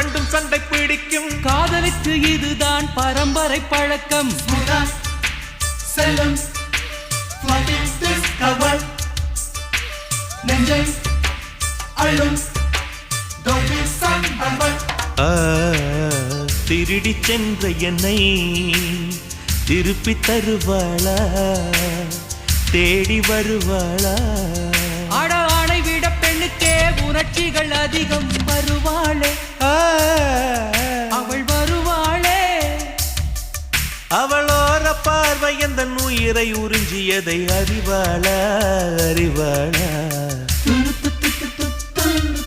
ரெண்டும் சண்டை பிடிக்கும். காதலுக்கு இதுதான் பரம்பரை பழக்கம். செல்லும் நெஞ்சை அள்ளும் திருடி சென்ற என்னை திருப்பி தருவாளா, தேடி வருவாளா? ஆடை விட பெண்ணுக்கே உணர்ச்சிகள் அதிகம். வருவாளே அவள் வருவாளே. அவளோர பார்வை எந்த உயிரை உறிஞ்சியதை அறிவாளா அறிவாளா?